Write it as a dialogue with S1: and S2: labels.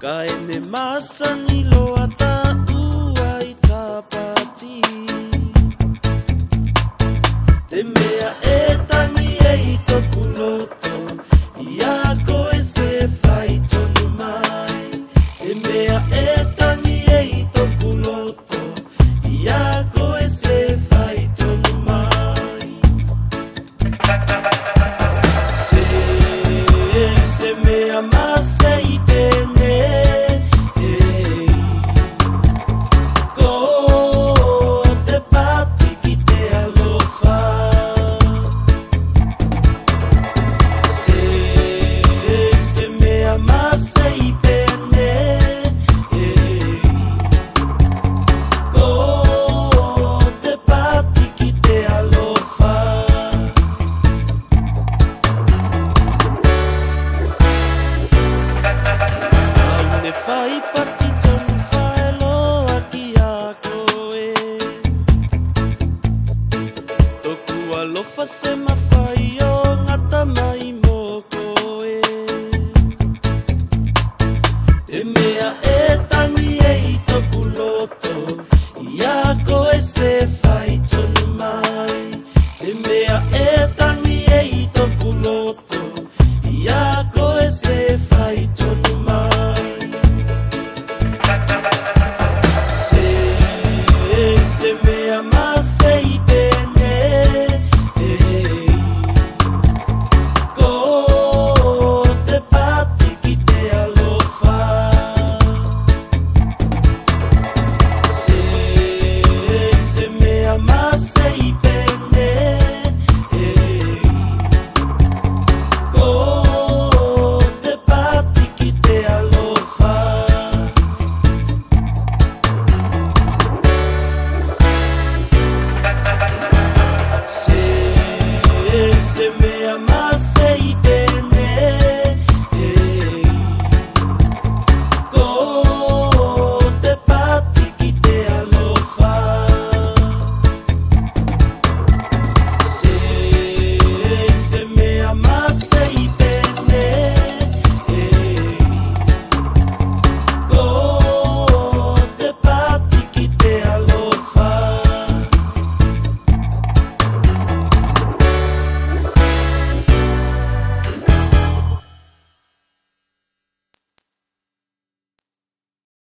S1: Ka ene masani loa ta ua I tapati Te mea e tangi e I toku loto Ia koe se whai tonu mai Te mea e tangi e I toku loto Ia koe se whai tonu mai Se mea mase I pene Fai pati tonu whae loa ki a koe Toku alofa se mawhai o ngata mai mō koe Te mea e